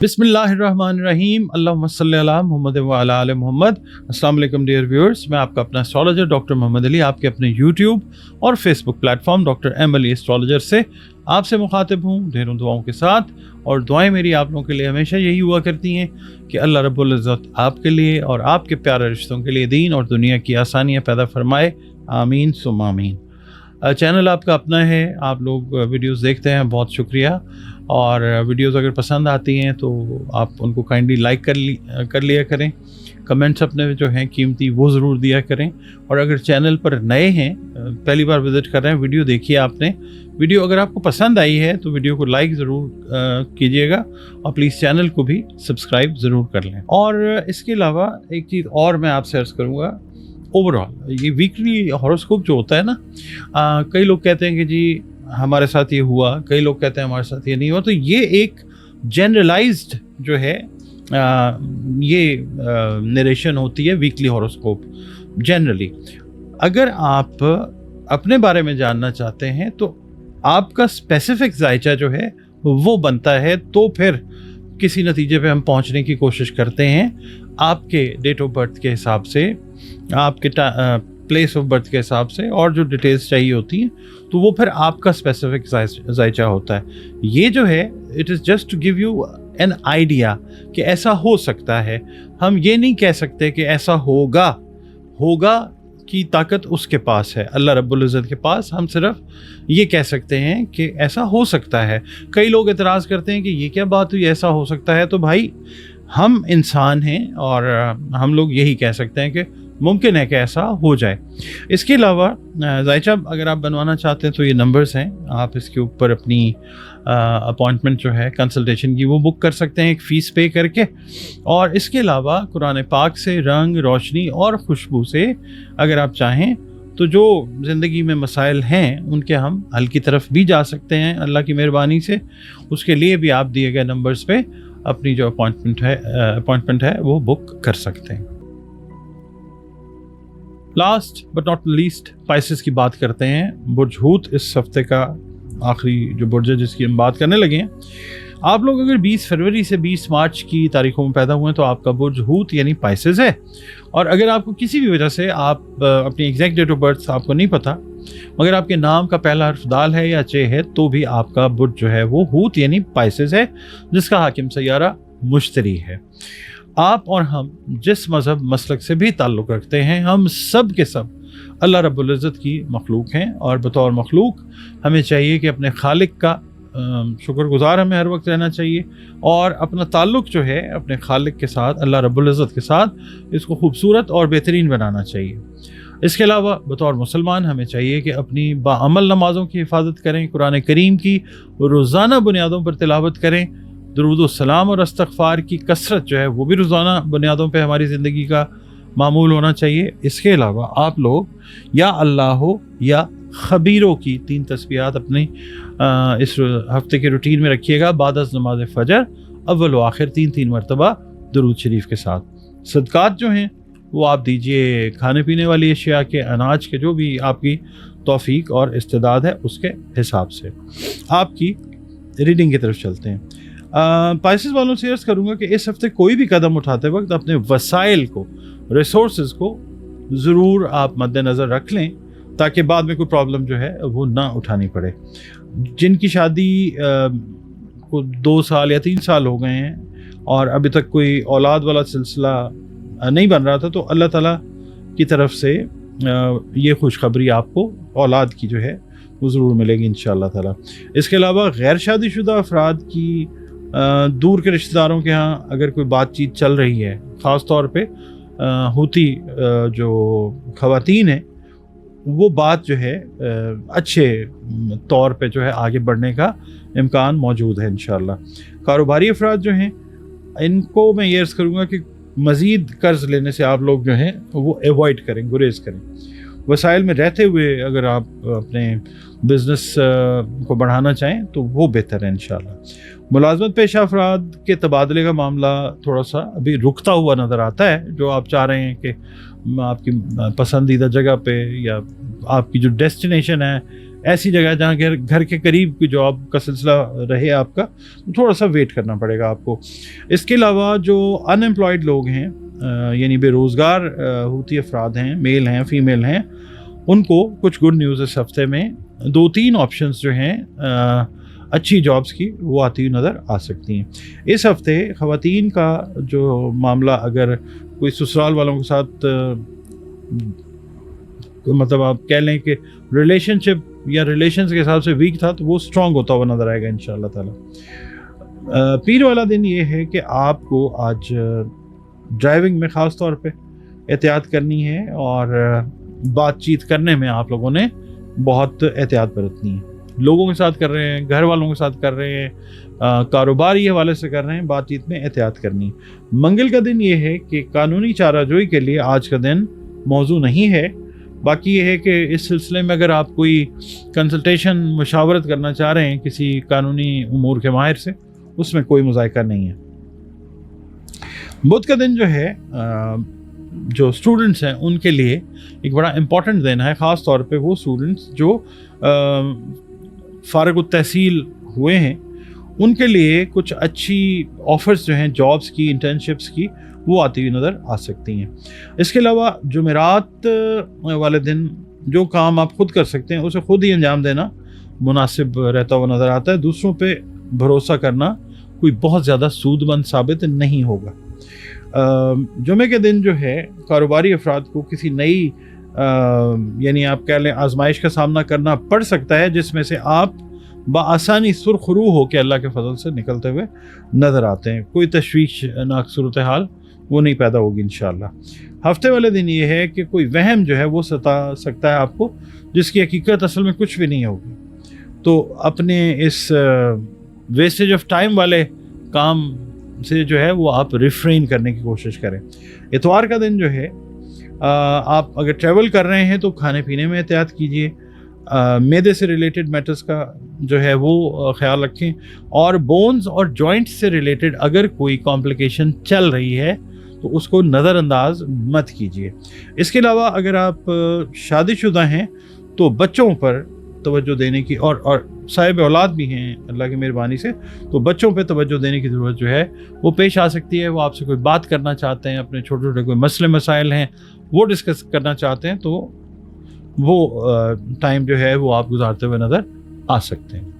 बिस्मिल्लाहिर्रहमानिर्रहीम, अल्लाहुम्मा सल्ली अला मुहम्मद व अला आले मुहम्मद। अस्सलाम वालेकुम डियर व्यूअर्स, मैं आपका अपना एस्ट्रोलॉजर डॉक्टर मोहम्मद अली आपके अपने यूट्यूब और Facebook platform doctor M Ali astrologer से आपसे मुखातिब हूँ ढेरों दुआओं के साथ। और दुआएं मेरी आप लोगों के लिए हमेशा यही हुआ करती हैं कि अल्लाह रब्बुल इज़्ज़त आपके लिए और आपके प्यारे रिश्तों के लिए दीन और दुनिया की आसानियाँ पैदा फरमाए, आमीन सुम्मा आमीन। चैनल आपका अपना है, आप लोग वीडियोस देखते हैं, बहुत शुक्रिया। और वीडियोस अगर पसंद आती हैं तो आप उनको काइंडली लाइक कर लिया करें, कमेंट्स अपने जो हैं कीमती वो ज़रूर दिया करें। और अगर चैनल पर नए हैं, पहली बार विज़िट कर रहे हैं, वीडियो देखिए आपने, वीडियो अगर आपको पसंद आई है तो वीडियो को लाइक ज़रूर कीजिएगा और प्लीज़ चैनल को भी सब्सक्राइब ज़रूर कर लें। और इसके अलावा एक चीज़ और मैं आपसे अर्ज़ करूँगा, ओवरऑल ये वीकली हॉरोस्कोप जो होता है ना, कई लोग कहते हैं कि जी हमारे साथ ये हुआ, कई लोग कहते हैं हमारे साथ ये नहीं हुआ। तो ये एक जनरलाइज्ड जो है ये नरेशन होती है वीकली हॉरोस्कोप जनरली। अगर आप अपने बारे में जानना चाहते हैं तो आपका स्पेसिफिक जायचा जो है वो बनता है, तो फिर किसी नतीजे पे हम पहुंचने की कोशिश करते हैं आपके डेट ऑफ बर्थ के हिसाब से, आपके प्लेस ऑफ बर्थ के हिसाब से, और जो डिटेल्स चाहिए होती हैं तो वो फिर आपका स्पेसिफिक जायचा होता है। ये जो है it is just to give you an idea कि ऐसा हो सकता है। हम ये नहीं कह सकते कि ऐसा होगा की ताकत उसके पास है, अल्लाह रब्बुल इज़्ज़त के पास। हम सिर्फ ये कह सकते हैं कि ऐसा हो सकता है। कई लोग एतराज़ करते हैं कि ये क्या बात हुई, ऐसा हो सकता है। तो भाई हम इंसान हैं और हम लोग यही कह सकते हैं कि मुमकिन है कि ऐसा हो जाए। इसके अलावा जायचा अगर आप बनवाना चाहते हैं तो ये नंबर्स हैं, आप इसके ऊपर अपनी अपॉइंटमेंट जो है कंसल्टेशन की वो बुक कर सकते हैं एक फ़ीस पे करके। और इसके अलावा कुरान पाक से रंग, रोशनी और खुशबू से अगर आप चाहें तो जो ज़िंदगी में मसाइल हैं उनके हम हल की तरफ भी जा सकते हैं अल्लाह की मेहरबानी से। उसके लिए भी आप दिए गए नंबर्स पे अपनी जो अपॉइंटमेंट है वो बुक कर सकते हैं। Last but not least spices की बात करते हैं। बुर्ज हूत इस हफ्ते का आखिरी जो बुर्ज है जिसकी हम बात करने लगे हैं। आप लोग अगर 20 फरवरी से 20 मार्च की तारीखों में पैदा हुए हैं तो आपका बुर्ज हूत यानी पाइसेस है। और अगर आपको किसी भी वजह से आप अपनी एग्जैक्ट डेट ऑफ बर्थ आपको नहीं पता, मगर आपके नाम का पहला हर्फ दाल है या चे है, तो भी आपका बुर्ज जो है वो हूत यानी पाइसेस है, जिसका हाकिम सैयारा मुश्तरी है। आप और हम जिस मज़हब मसलक से भी ताल्लुक़ रखते हैं, हम सब के सब अल्लाह रब्बुल इज़्ज़त की मखलूक हैं। और बतौर मखलूक हमें चाहिए कि अपने खालिक का शुक्रगुज़ार हमें हर वक्त रहना चाहिए और अपना ताल्लुक़ जो है अपने खालिक के साथ, अल्लाह रब्बुल इज़्ज़त के साथ, इसको खूबसूरत और बेहतरीन बनाना चाहिए। इसके अलावा बतौर मुसलमान हमें चाहिए कि अपनी बाअमल नमाज़ों की हिफाजत करें, कुरान करीम की रोज़ाना बुनियादों पर तिलावत करें, दुरूद सलाम और इस्तग़फ़ार की कसरत जो है वो भी रोज़ाना बुनियादों पे हमारी ज़िंदगी का मामूल होना चाहिए। इसके अलावा आप लोग या अल्लाह या खबीरों की 3 तस्बीहात अपनी इस हफ्ते के रूटीन में रखिएगा। बादस नमाज फ़जर अव्वल व आखिर 3 मरतबा दुरूद शरीफ के साथ। सदक़ात जो हैं वो आप दीजिए खाने पीने वाली अशिया के, अनाज के, जो भी आपकी तौफ़ीक और इस्तेदाद है उसके हिसाब से। आपकी रीडिंग की तरफ चलते हैं। पाइसेस वालों से अर्ज़ करूँगा कि इस हफ्ते कोई भी कदम उठाते वक्त अपने वसाइल को, रिसोर्सेज को ज़रूर आप मद्देनज़र रख लें ताकि बाद में कोई प्रॉब्लम जो है वो ना उठानी पड़े। जिनकी शादी को 2 साल या 3 साल हो गए हैं और अभी तक कोई औलाद वाला सिलसिला नहीं बन रहा था, तो अल्लाह ताला की तरफ से ये खुशखबरी आपको औलाद की जो है वो ज़रूर मिलेगी इंशाअल्लाह ताला। इसके अलावा गैर शादीशुदा अफराद की दूर के रिश्तेदारों के यहाँ अगर कोई बातचीत चल रही है, ख़ास तौर पे हूती जो ख़वातीन हैं, वो बात जो है अच्छे तौर पे जो है आगे बढ़ने का इम्कान मौजूद है इंशाअल्लाह। कारोबारी अफराद जो हैं इनको मैं ये अर्ज़ करूँगा कि मज़ीद कर्ज़ लेने से आप लोग जो हैं वो एवॉइड करें, गुरेज करें। वसाइल में रहते हुए अगर आप अपने बिज़नेस को बढ़ाना चाहें तो वो बेहतर है इंशाअल्लाह। मुलाजमत पेशा अफराद के तबादले का मामला थोड़ा सा अभी रुकता हुआ नज़र आता है। जो आप चाह रहे हैं कि आपकी पसंदीदा जगह पे या आपकी जो डेस्टिनेशन है ऐसी जगह जहाँ घर के करीब की जॉब का सिलसिला रहे आपका, तो थोड़ा सा वेट करना पड़ेगा आपको। इसके अलावा जो अनएम्प्लॉयड लोग हैं, यानी बेरोज़गार होती अफराद हैं, मेल हैं फीमेल हैं, उनको कुछ गुड न्यूज़ इस हफ्ते में 2-3 ऑप्शंस जो हैं अच्छी जॉब्स की वो आती हुई नज़र आ सकती हैं। इस हफ्ते ख़वातीन का जो मामला, अगर कोई ससुराल वालों के साथ मतलब आप कह लें कि रिलेशनशिप या रिलेशंस के हिसाब से वीक था, तो वो स्ट्रॉन्ग होता हुआ नज़र आएगा इंशाअल्लाह ताला। पीर वाला दिन ये है कि आपको आज ड्राइविंग में ख़ास तौर पे एहतियात करनी है और बातचीत करने में आप लोगों ने बहुत एहतियात बरतनी है। लोगों के साथ कर रहे हैं, घर वालों के साथ कर रहे हैं, कारोबारी हवाले से कर रहे हैं, बातचीत में एहतियात करनी है। मंगल का दिन ये है कि कानूनी चाराजोई के लिए आज का दिन मौजू नहीं है। बाकी ये है कि इस सिलसिले में अगर आप कोई कंसल्टेशन मुशावरत करना चाह रहे हैं किसी कानूनी उमूर के माहिर से, उसमें कोई मुज़ायका नहीं है। बुध का दिन जो है जो स्टूडेंट्स हैं उनके लिए एक बड़ा इम्पॉर्टेंट दिन है, ख़ास तौर पे वो स्टूडेंट्स जो फ़ारिग़ तहसील हुए हैं, उनके लिए कुछ अच्छी ऑफ़र्स जो हैं जॉब्स की, इंटर्नशिप्स की, वो आती हुई नज़र आ सकती हैं। इसके अलावा जुमेरात वाले दिन जो काम आप खुद कर सकते हैं उसे खुद ही अंजाम देना मुनासिब रहता हुआ नज़र आता है। दूसरों पे भरोसा करना कोई बहुत ज़्यादा सूदमंद साबित नहीं होगा। जुमे के दिन जो है कारोबारी अफराद को किसी नई यानी आप कह लें आजमाइश का सामना करना पड़ सकता है, जिसमें से आप बआसानी सुरखरू हो के अल्लाह के फजल से निकलते हुए नज़र आते हैं। कोई तशवीशनाक सूरत हाल वो नहीं पैदा होगी इंशाअल्लाह। हफ्ते वाले दिन ये है कि कोई वहम जो है वो सता सकता है आपको, जिसकी हकीकत असल में कुछ भी नहीं होगी। तो अपने इस वेस्टेज ऑफ टाइम वाले काम से जो है वो आप रिफ्रेन करने की कोशिश करें। इतवार का दिन जो है आप अगर ट्रैवल कर रहे हैं तो खाने पीने में एहतियात कीजिए। मैदे से रिलेटेड मैटर्स का जो है वो ख्याल रखें, और बोन्स और जॉइंट्स से रिलेटेड अगर कोई कॉम्प्लिकेशन चल रही है तो उसको नज़रअंदाज मत कीजिए। इसके अलावा अगर आप शादीशुदा हैं तो बच्चों पर तवज्जो देने की, और साहिब औलाद भी हैं अल्लाह की मेहरबानी से, तो बच्चों पे तवज्जो देने की ज़रूरत जो है वो पेश आ सकती है। वो आपसे कोई बात करना चाहते हैं, अपने छोटे छोटे कोई मसले मसाइल हैं वो डिस्कस करना चाहते हैं, तो वो टाइम जो है वो आप गुजारते हुए नज़र आ सकते हैं।